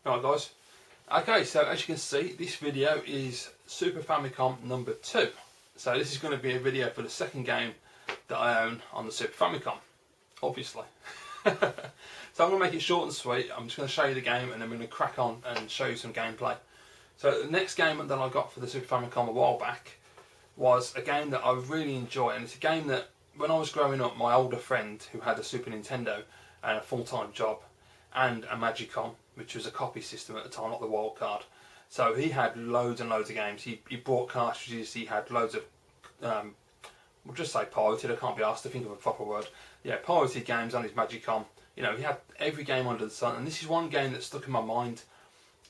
Alright guys, okay, so as you can see this video is Super Famicom number 2. So this is going to be a video for the second game that I own on the Super Famicom, obviously. So I'm going to make it short and sweet. I'm just going to show you the game and then we're going to crack on and show you some gameplay. So the next game that I got for the Super Famicom a while back was a game that I really enjoy, and it's a game that when I was growing up, my older friend who had a Super Nintendo and a full-time job and a Magicom, which was a copy system at the time, not the wild card. So he had loads and loads of games. He bought cartridges, he had loads of, we'll just say pirated, I can't be asked to think of a proper word. Yeah, pirated games on his Magicom. You know, he had every game under the sun, and this is one game that stuck in my mind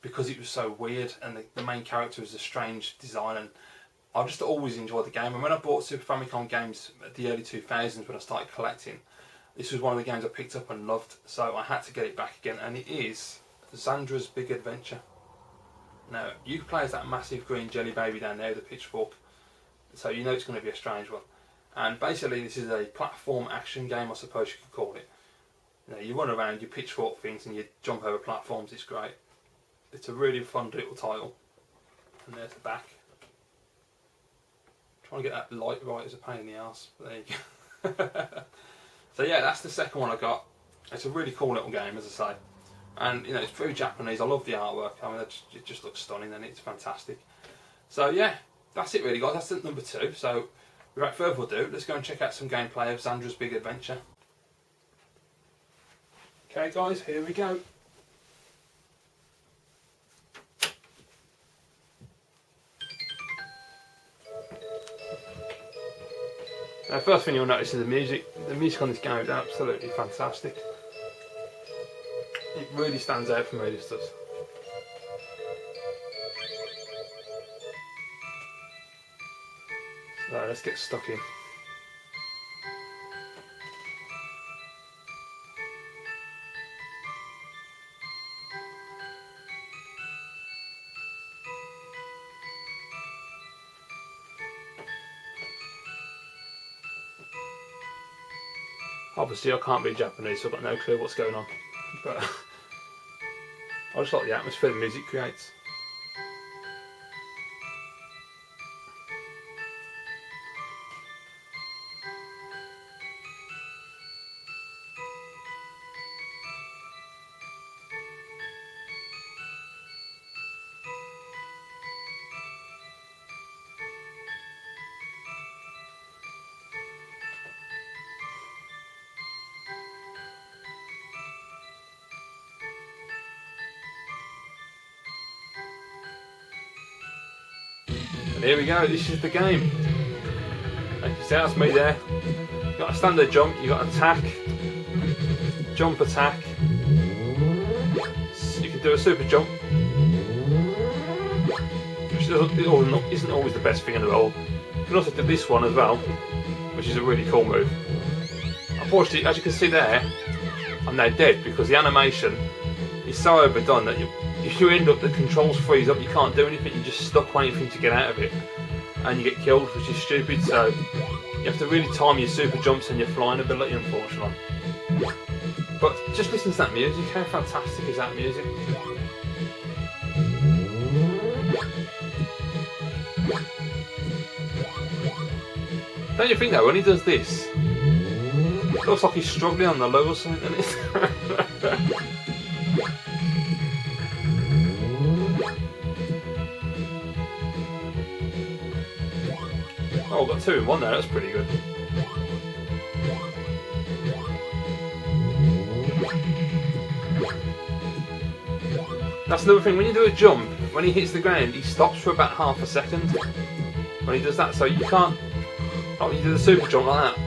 because it was so weird, and the main character was a strange design, and I just always enjoyed the game. And when I bought Super Famicom games at the early 2000s, when I started collecting, this was one of the games I picked up and loved, so I had to get it back again, and it is Xandra's Big Adventure. Now, you can play as that massive green jelly baby down there with the pitchfork, so you know it's going to be a strange one. And basically this is a platform action game, I suppose you could call it. You know, you run around, you pitchfork things and you jump over platforms, it's great. It's a really fun little title. And there's the back. Trying to get that light right is a pain in the arse, but there you go. So yeah, that's the second one I got. It's a really cool little game, as I say. And you know, it's very Japanese. I love the artwork. I mean, it just looks stunning and it's fantastic. So yeah, that's it really guys. That's number 2. So without further ado, let's go and check out some gameplay of Xandra's Big Adventure. Okay guys, here we go. Now, first thing you'll notice is the music. The music on this game is absolutely fantastic. It really stands out for me, this does. So let's get stuck in. Obviously I can't read Japanese, so I've got no clue what's going on. But I just like the atmosphere the music creates. And here we go, this is the game. Like you see, that's me there. You've got a standard jump, you've got attack, jump attack. You can do a super jump, which isn't always the best thing in the world. You can also do this one as well, which is a really cool move. Unfortunately, as you can see there, I'm now dead because the animation is so overdone that you end up, the controls freeze up, you can't do anything, you're just stuck waiting for him to get out of it. And you get killed, which is stupid, so you have to really time your super jumps and your flying ability, unfortunately. But just listen to that music, how fantastic is that music? Don't you think though, when he does this, it looks like he's struggling on the low or something, doesn't it? Oh, I've got 2 in 1 there, that's pretty good. That's another thing, when you do a jump, when he hits the ground, he stops for about half a second when he does that, so you can't, like when you do the super jump like that,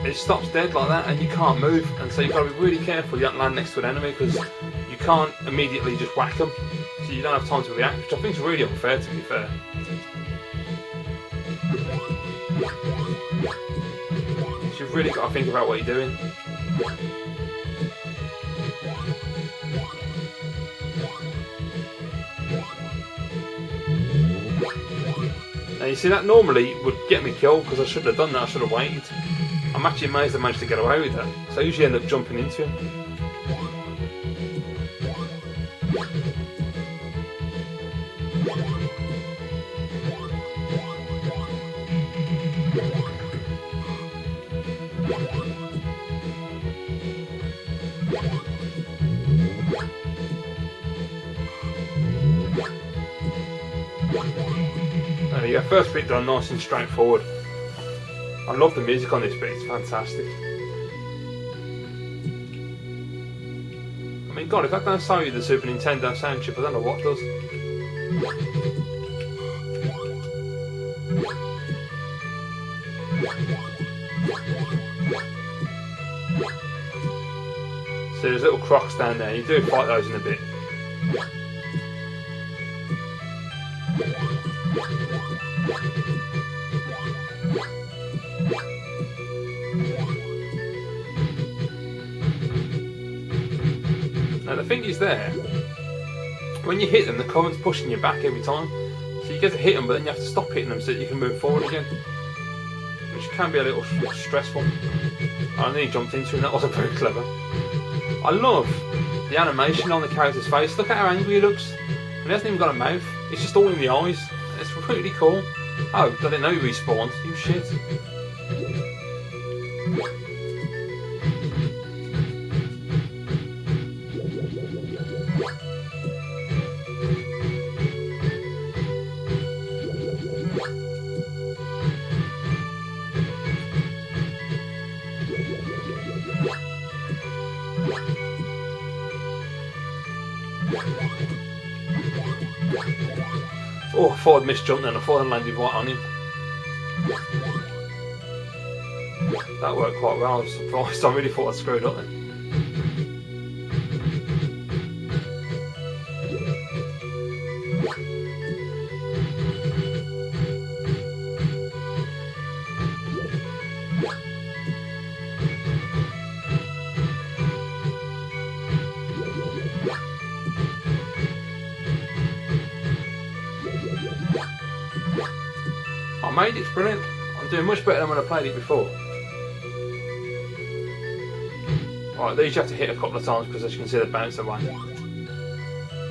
it stops dead like that and you can't move, and so you've got to be really careful you don't land next to an enemy because you can't immediately just whack them, so you don't have time to react, which I think is really unfair, to be fair. So you've really got to think about what you're doing. Now you see, that normally would get me killed because I shouldn't have done that, I should have waited. I'm actually amazed I managed to get away with that, so I usually end up jumping into him. There you go, first bit done nice and straightforward. I love the music on this bit, it's fantastic. I mean, God, if that don't show you the Super Nintendo sound chip, I don't know what does. So there's little crocs down there, you do fight those in a bit. Now the thing is there, when you hit them the current's pushing you back every time. So you get to hit them but then you have to stop hitting them so that you can move forward again. Which can be a little stressful. I nearly jumped into him, that wasn't very clever. I love the animation on the character's face. Look at how angry he looks. And he hasn't even got a mouth. It's just all in the eyes. It's really cool. Oh, I didn't know he respawned. You shit. Oh, I thought I'd misjumped then. I thought I landed right on him. That worked quite well. I was surprised. I really thought I'd screwed up then. I made it, it's brilliant. I'm doing much better than when I played it before. Right, these you have to hit a couple of times because as you can see they bounce away.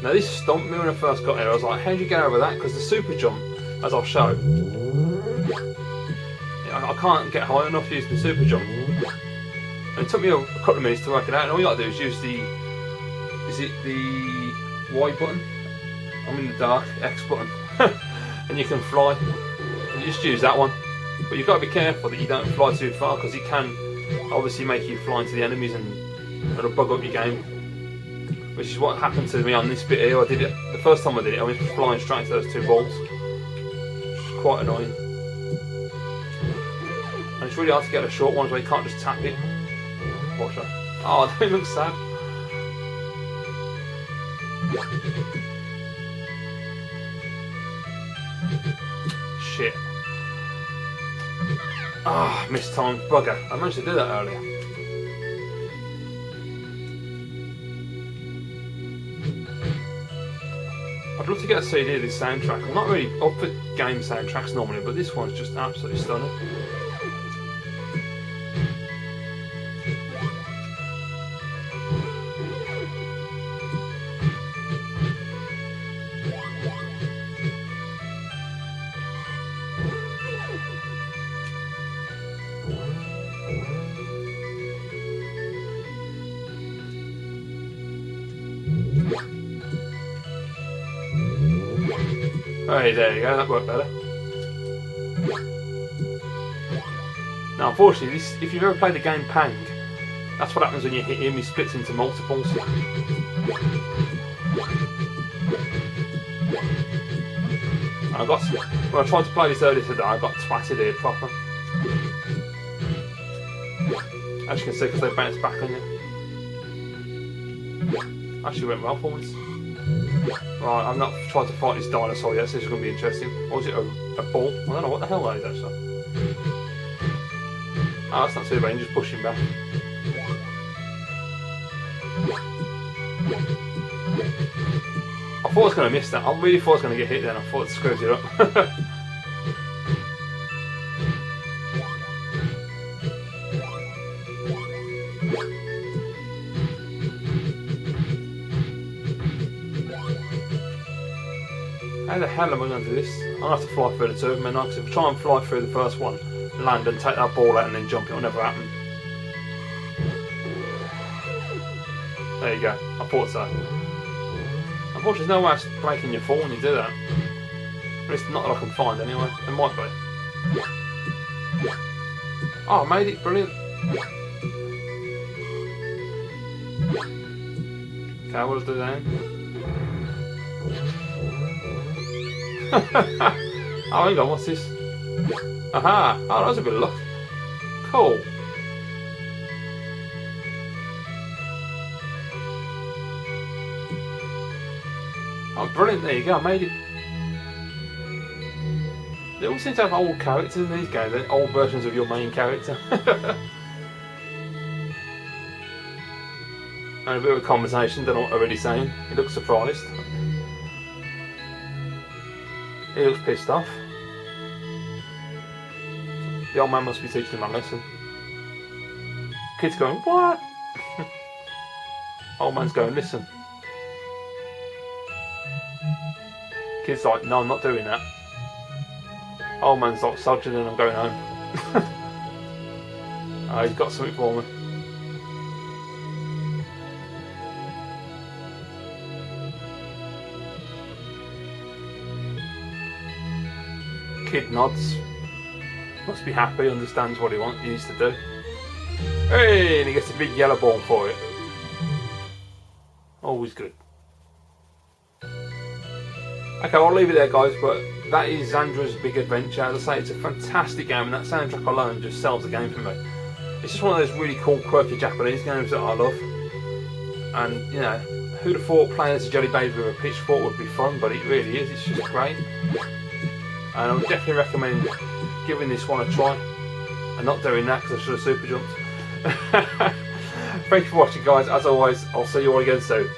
Now this stumped me when I first got here. I was like, how do you get over that? Because the super jump, as I'll show, I can't get high enough using the super jump. And it took me a couple of minutes to work it out, and all you got to do is use the, is it the Y button? I'm in the dark, X button. And you can fly. You just use that one. But you've got to be careful that you don't fly too far because it can obviously make you fly into the enemies and it'll bug up your game. Which is what happened to me on this bit here. I did it, the first time I did it, I went flying straight into those two balls. Which is quite annoying. And it's really hard to get the short ones where you can't just tap it. Watch that. Oh, that looks sad. Shit. Ah, missed time, bugger. I managed to do that earlier. I'd love to get a CD of this soundtrack. I'm not really up for game soundtracks normally, but this one's just absolutely stunning. Hey, there you go, that worked better. Now unfortunately, if you've ever played the game Pang, that's what happens when you hit him, he splits into multiples. When I tried to play this earlier today, I got twatted here proper. As you can see, because they bounce back on you. Actually went well for once. Right, I've not tried to fight this dinosaur yet, so this is going to be interesting. Or is it a ball? I don't know what the hell that is actually. Oh, that's not too bad, you just push him back. I thought I was going to miss that. I really thought I was going to get hit then. I thought it screws it up. How the hell am I going to do this? I'll have to fly through the two of them, and if I try and fly through the first one, land and take that ball out and then jump, it'll never happen. There you go, I thought so. Unfortunately, there's no way of breaking your fall when you do that. At least not that I can find anyway. There might be. Oh, I made it, brilliant. Okay, what do then? Oh, hang on, what's this? Aha! Oh, that was a bit of luck. Cool. Oh, brilliant, there you go, I made it. They all seem to have old characters in these games, old versions of your main character. And a bit of a conversation, don't know what I'm already saying. He looks surprised. He looks pissed off. The old man must be teaching him a lesson. Kid's going, what? Old man's going, listen. Kid's like, no, I'm not doing that. Old man's like, soldering and I'm going home. Oh, he's got something for me. Kid nods. Must be happy, understands what he needs to do. Hey, and he gets a big yellow ball for it. Always good. Okay, I'll leave it there, guys, but that is Xandra's Big Adventure. As I say, it's a fantastic game, and that soundtrack alone just sells the game for me. It's just one of those really cool, quirky Japanese games that I love. And, you know, who'd have thought playing as a jelly baby with a pitchfork would be fun, but it really is. It's just great. And I would definitely recommend giving this one a try. And not doing that because I should have super jumped. Thank you for watching, guys. As always, I'll see you all again soon.